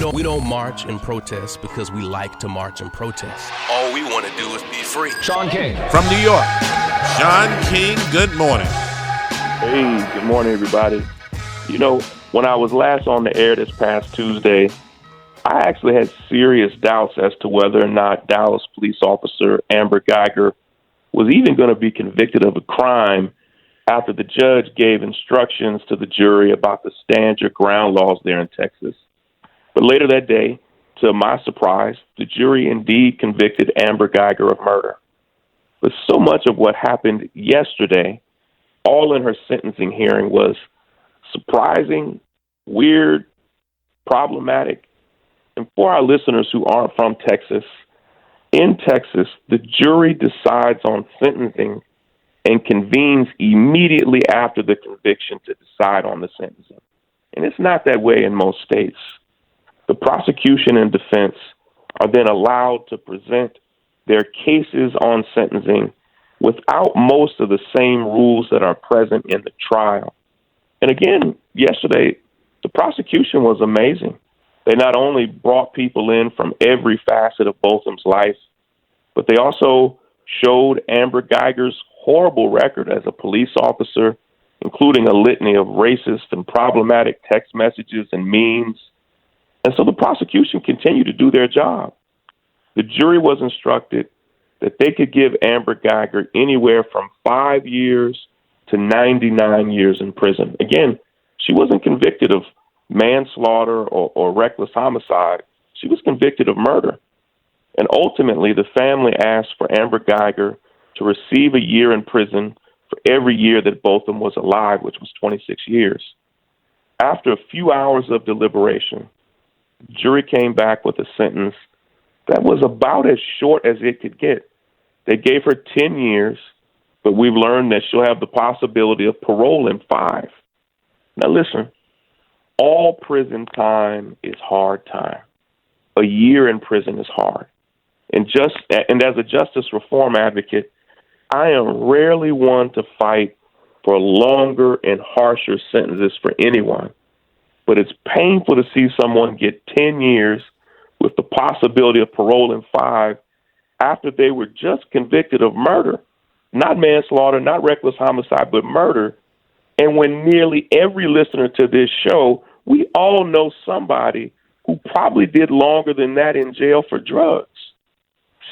We don't march and protest because we like to march and protest. All we want to do is be free. Shaun King from New York. Shaun King, good morning. Hey, good morning, everybody. You know, when I was last on the air this past Tuesday, I actually had serious doubts as to whether or not Dallas police officer Amber Guyger was even going to be convicted of a crime after the judge gave instructions to the jury about the stand your ground laws there in Texas. But later that day, to my surprise, the jury indeed convicted Amber Guyger of murder. But so much of what happened yesterday, all in her sentencing hearing, was surprising, weird, problematic. And for our listeners who aren't from Texas, in Texas, the jury decides on sentencing and convenes immediately after the conviction to decide on the sentencing. And it's not that way in most states. The prosecution and defense are then allowed to present their cases on sentencing without most of the same rules that are present in the trial. And again, yesterday, the prosecution was amazing. They not only brought people in from every facet of Botham's life, but they also showed Amber Guyger's horrible record as a police officer, including a litany of racist and problematic text messages and memes. And so the prosecution continued to do their job. The jury was instructed that they could give Amber Guyger anywhere from 5 years to 99 years in prison. Again, she wasn't convicted of manslaughter or reckless homicide. She was convicted of murder. And ultimately, the family asked for Amber Guyger to receive a year in prison for every year that Botham was alive, which was 26 years. After a few hours of deliberation, the jury came back with a sentence that was about as short as it could get. They gave her 10 years, but we've learned that she'll have the possibility of parole in 5. Now listen, all prison time is hard time. A year in prison is hard. And as a justice reform advocate, I am rarely one to fight for longer and harsher sentences for anyone. But it's painful to see someone get 10 years with the possibility of parole in 5 after they were just convicted of murder. Not manslaughter, not reckless homicide, but murder. And when nearly every listener to this show, we all know somebody who probably did longer than that in jail for drugs.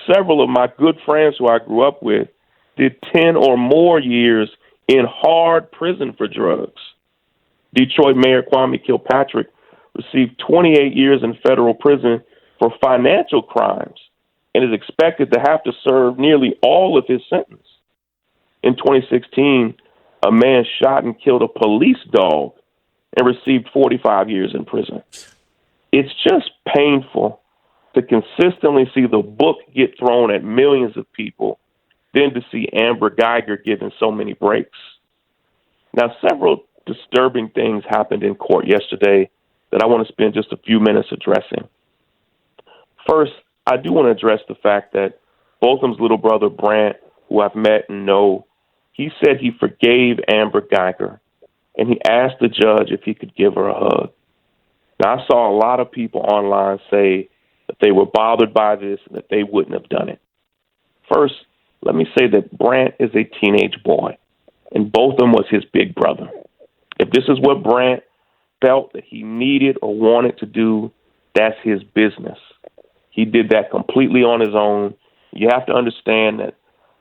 Several of my good friends who I grew up with did 10 or more years in hard prison for drugs. Detroit Mayor Kwame Kilpatrick received 28 years in federal prison for financial crimes and is expected to have to serve nearly all of his sentence. In 2016, a man shot and killed a police dog and received 45 years in prison. It's just painful to consistently see the book get thrown at millions of people, then to see Amber Guyger given so many breaks. Now, several disturbing things happened in court yesterday that I want to spend just a few minutes addressing. First, I do want to address the fact that Botham's little brother, Brant, who I've met and know, he said he forgave Amber Guyger, and he asked the judge if he could give her a hug. Now, I saw a lot of people online say that they were bothered by this and that they wouldn't have done it. First, let me say that Brant is a teenage boy, and Botham was his big brother. If this is what Brant felt that he needed or wanted to do, that's his business. He did that completely on his own. You have to understand that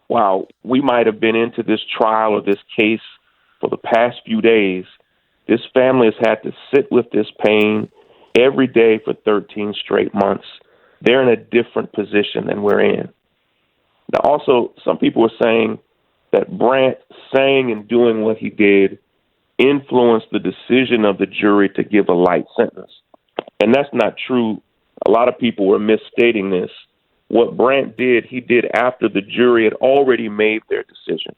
while we might have been into this trial or this case for the past few days, this family has had to sit with this pain every day for 13 straight months. They're in a different position than we're in. Now, also, some people are saying that Brant saying and doing what he did influenced the decision of the jury to give a light sentence. And that's not true. A lot of people were misstating this. What Brant did, he did after the jury had already made their decision.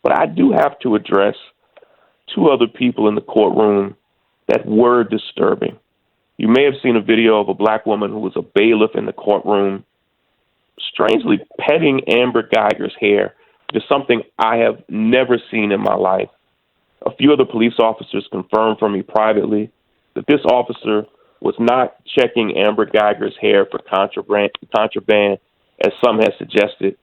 But I do have to address 2 other people in the courtroom that were disturbing. You may have seen a video of a black woman who was a bailiff in the courtroom strangely petting Amber Guyger's hair, just something I have never seen in my life. A few other police officers confirmed for me privately that this officer was not checking Amber Guyger's hair for contraband, as some have suggested.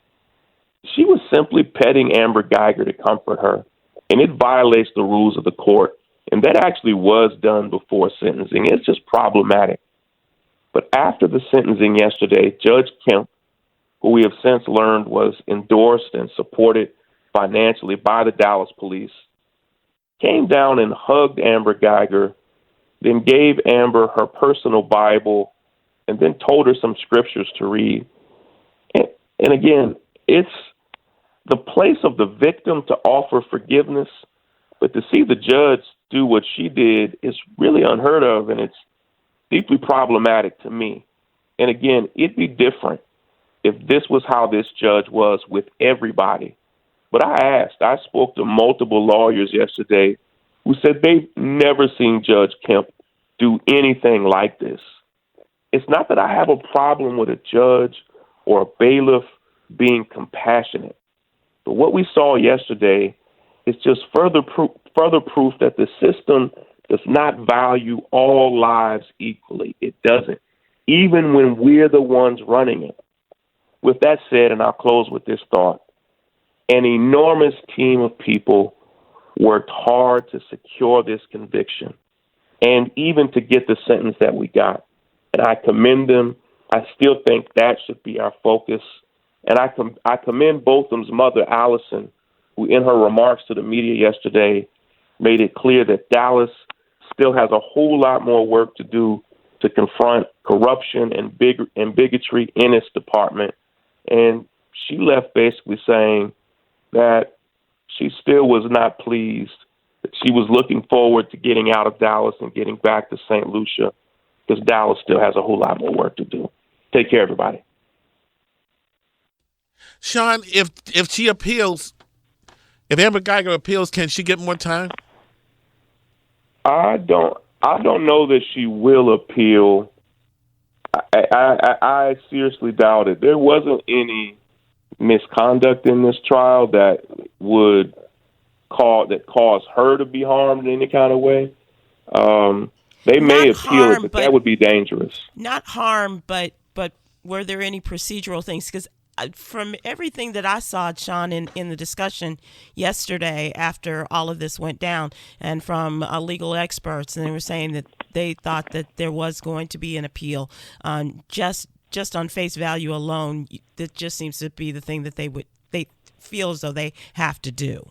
She was simply petting Amber Guyger to comfort her, and it violates the rules of the court. And that actually was done before sentencing. It's just problematic. But after the sentencing yesterday, Judge Kemp, who we have since learned was endorsed and supported financially by the Dallas police, came down and hugged Amber Guyger, then gave Amber her personal Bible, and then told her some scriptures to read. And again, it's the place of the victim to offer forgiveness, but to see the judge do what she did is really unheard of, and it's deeply problematic to me. And again, it'd be different if this was how this judge was with everybody. But I spoke to multiple lawyers yesterday who said they've never seen Judge Kemp do anything like this. It's not that I have a problem with a judge or a bailiff being compassionate, but what we saw yesterday is just further proof that the system does not value all lives equally. It doesn't, even when we're the ones running it. With that said, and I'll close with this thought, an enormous team of people worked hard to secure this conviction and even to get the sentence that we got. And I commend them. I still think that should be our focus. And I commend Botham's mother, Allison, who in her remarks to the media yesterday made it clear that Dallas still has a whole lot more work to do to confront corruption and bigotry in its department. And she left basically saying that she still was not pleased, that she was looking forward to getting out of Dallas and getting back to St. Lucia, because Dallas still has a whole lot more work to do. Take care, everybody. Shaun, if she appeals, if Amber Guyger appeals, can she get more time? I don't know that she will appeal. I seriously doubt it. There wasn't any misconduct in this trial that would cause her to be harmed in any kind of way. They may appeal it, but that would be dangerous. Not harm, but were there any procedural things? Because from everything that I saw, Shaun, in the discussion yesterday after all of this went down, and from legal experts, and they were saying that they thought that there was going to be an appeal. Just on face value alone, that just seems to be the thing that they feel as though they have to do.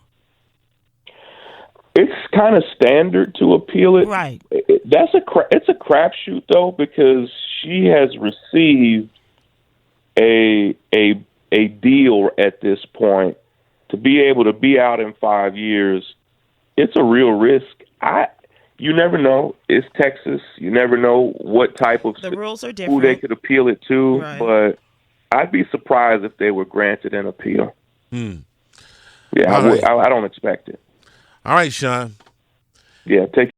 It's kind of standard to appeal it. Right. It's a crapshoot though, because she has received a deal at this point to be able to be out in 5 years. It's a real risk. You never know. It's Texas. You never know what type of the rules are different, who they could appeal it to. Right. But I'd be surprised if they were granted an appeal. Yeah, I don't expect it. All right, Shaun. Yeah, take